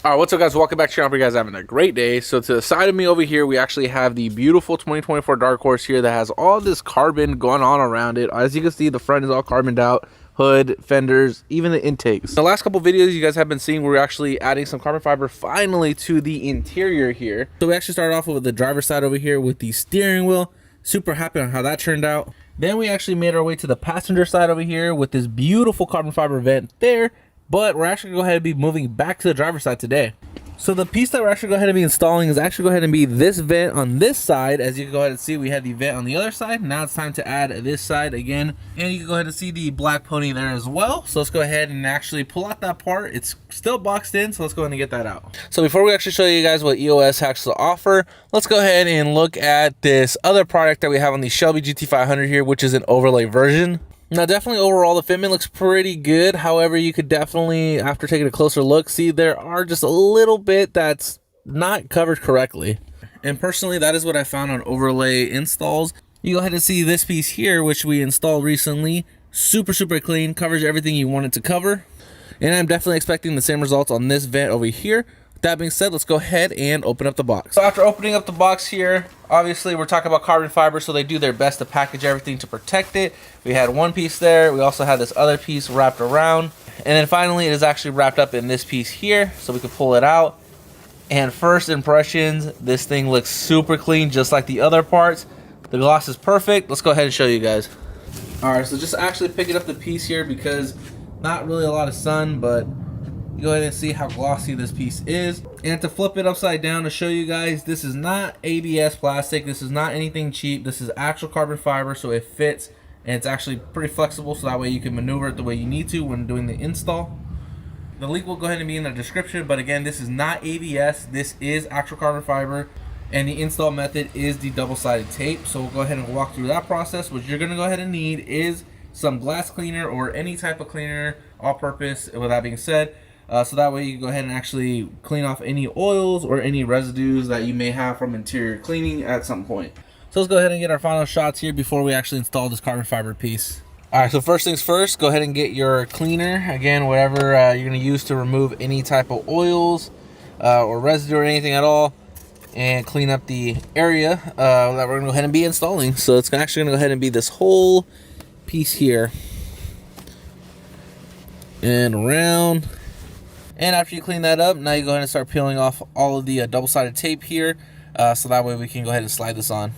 All right, what's up, guys? Welcome back to the channel. Hope you guys are having a great day. So to the side of me over here, we actually have the beautiful 2024 Dark Horse here that has all this carbon going on around it. As you can see, the front is all carboned out. Hood, fenders, even the intakes. The last couple videos you guys have been seeing, we're actually adding some carbon fiber finally to the interior here. So we actually started off with the driver's side over here with the steering wheel. Super happy on how that turned out. Then we actually made our way to the passenger side over here with this beautiful carbon fiber vent there. But we're actually going to go ahead and be moving back to the driver's side today. So the piece that we're actually going to go ahead and be installing is actually go ahead and be this vent on this side. As you can go ahead and see, we had the vent on the other side. Now it's time to add this side again. And you can go ahead and see the black pony there as well. So let's go ahead and actually pull out that part. It's still boxed in, so let's go ahead and get that out. So before we actually show you guys what EOS has to offer, let's go ahead and look at this other product that we have on the Shelby GT500 here, which is an overlay version. Now, definitely overall, the fitment looks pretty good. However, you could definitely, after taking a closer look, see there are just a little bit that's not covered correctly. And personally, that is what I found on overlay installs. You go ahead and see this piece here, which we installed recently. Super clean, covers everything you want it to cover. And I'm definitely expecting the same results on this vent over here. That being said, let's go ahead and open up the box. So after opening up the box here, obviously we're talking about carbon fiber, so they do their best to package everything to protect it. We had one piece there. We also had this other piece wrapped around. And then finally, it is actually wrapped up in this piece here, so we can pull it out. And first impressions, this thing looks super clean, just like the other parts. The gloss is perfect. Let's go ahead and show you guys. All right, so just actually picking up the piece here because not really a lot of sun, but you go ahead and see how glossy this piece is. And to flip it upside down to show you guys, this is not ABS plastic. This is not anything cheap. This is actual carbon fiber, so it fits and it's actually pretty flexible, so that way you can maneuver it the way you need to when doing the install. The link will go ahead and be in the description, but again, this is not ABS. This is actual carbon fiber, and the install method is the double-sided tape. So we'll go ahead and walk through that process. What you're gonna go ahead and need is some glass cleaner or any type of cleaner, all-purpose. With that being said, so that way you can go ahead and actually clean off any oils or any residues that you may have from interior cleaning at some point. So let's go ahead and get our final shots here before we actually install this carbon fiber piece. All right, so first things first, go ahead and get your cleaner. Again, whatever you're gonna use to remove any type of oils or residue or anything at all, and clean up the area that we're gonna go ahead and be installing. So it's actually gonna go ahead and be this whole piece here and around. And after you clean that up, now you go ahead and start peeling off all of the double-sided tape here, so that way we can go ahead and slide this on.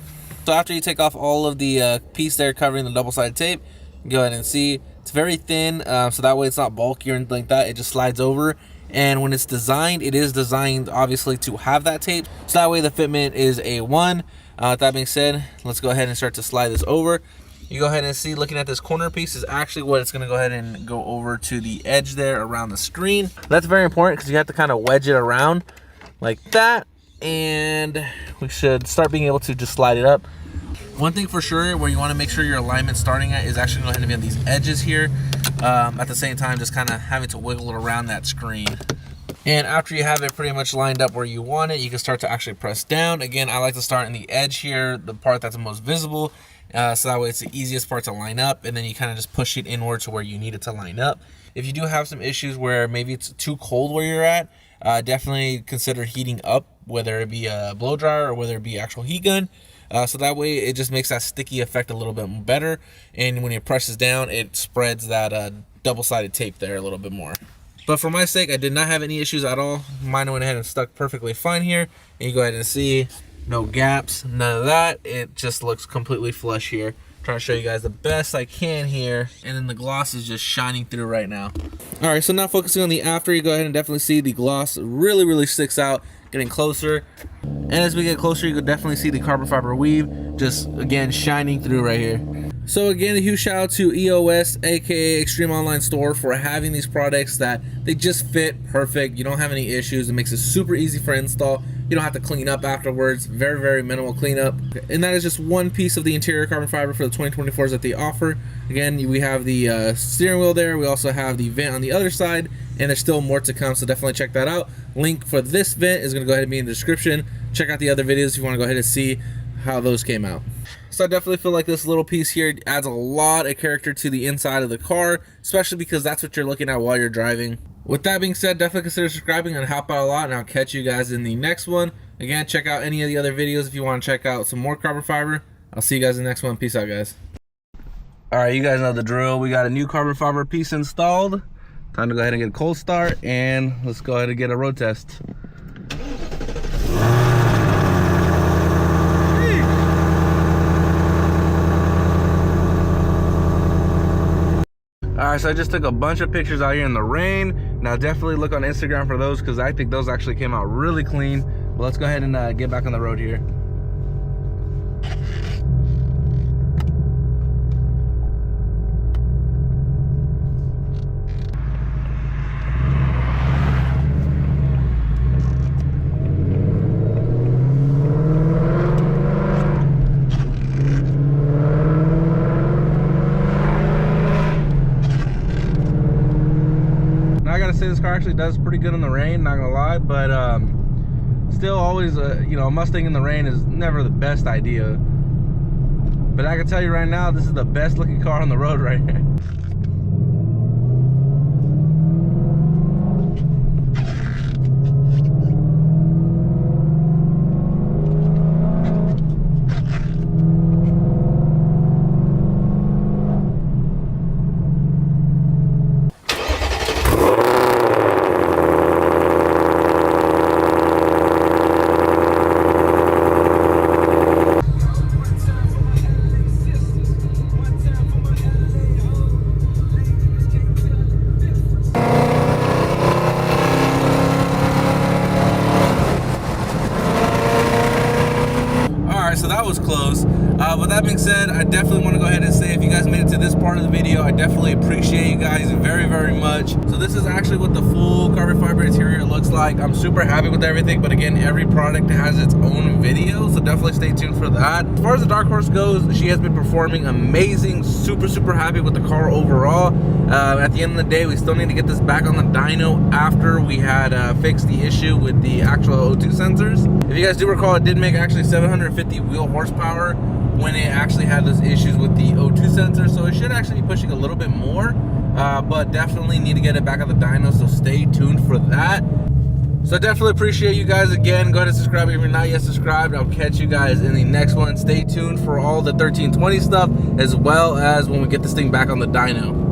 So after you take off all of the piece there covering the double-sided tape, go ahead and see it's very thin, so that way it's not bulky or anything like that. It just slides over. And when it's designed, it is designed obviously to have that tape, so that way the fitment is A1. With that being said, let's go ahead and start to slide this over. You go ahead and see, looking at this corner piece is actually what it's going to go ahead and go over to the edge there around the screen. That's very important because you have to kind of wedge it around like that, and we should start being able to just slide it up. One thing for sure where you want to make sure your alignment starting at is actually going to be on these edges here. At the same time, just kind of having to wiggle it around that screen. And after you have it pretty much lined up where you want it, you can start to actually press down. Again, I like to start in the edge here, the part that's the most visible. So that way it's the easiest part to line up, and then you kind of just push it inward to where you need it to line up. If you do have some issues where maybe it's too cold where you're at, definitely consider heating up, whether it be a blow dryer or whether it be actual heat gun. So that way it just makes that sticky effect a little bit better, and when it presses down, it spreads that double-sided tape there a little bit more. But for my sake, I did not have any issues at all. Mine went ahead and stuck perfectly fine here, and you go ahead and see no gaps, none of that. It just looks completely flush here. Trying to show you guys the best I can here, and then the gloss is just shining through right now. All right, so now focusing on the after, you go ahead and definitely see the gloss really sticks out, getting closer. And as we get closer, you can definitely see the carbon fiber weave just again shining through right here. So again, a huge shout out to EOS, aka Extreme Online Store, for having these products that they just fit perfect. You don't have any issues. It makes it super easy for install. You don't have to clean up afterwards. Very minimal cleanup. And that is just one piece of the interior carbon fiber for the 2024s that they offer. Again, we have the steering wheel there. We also have the vent on the other side, and there's still more to come, so definitely check that out. Link for this vent is going to go ahead and be in the description. Check out the other videos if you want to go ahead and see how those came out. So I definitely feel like this little piece here adds a lot of character to the inside of the car, especially because that's what you're looking at while you're driving. With that being said, definitely consider subscribing and help out a lot, and I'll catch you guys in the next one. Again, check out any of the other videos if you want to check out some more carbon fiber. I'll see you guys in the next one. Peace out, guys. All right, you guys know the drill. We got a new carbon fiber piece installed. Time to go ahead and get a cold start, and let's go ahead and get a road test. All right, so I just took a bunch of pictures out here in the rain. Now definitely look on Instagram for those, because I think those actually came out really clean. But let's go ahead and get back on the road here. I gotta say, this car actually does pretty good in the rain, not gonna lie, but still always you know, a Mustang in the rain is never the best idea. But I can tell you right now, this is the best looking car on the road right here. So that was close. With that being said, I definitely want to go ahead and say, if you guys made it to this part of the video, I definitely appreciate you guys very, very much. So this is actually what the full carbon fiber interior looks like. I'm super happy with everything, but again, every product has its own video, so definitely stay tuned for that. As far as the Dark Horse goes, she has been performing amazing. Super, super happy with the car overall. At the end of the day, we still need to get this back on the dyno after we had fixed the issue with the actual O2 sensors. If you guys do recall, it did make actually 750 wheel horsepower when it actually had those issues with the O2 sensor, so it should actually be pushing a little bit more, but definitely need to get it back on the dyno, so stay tuned for that. So I definitely appreciate you guys again. Go ahead and subscribe if you're not yet subscribed. I'll catch you guys in the next one. Stay tuned for all the 1320 stuff, as well as when we get this thing back on the dyno.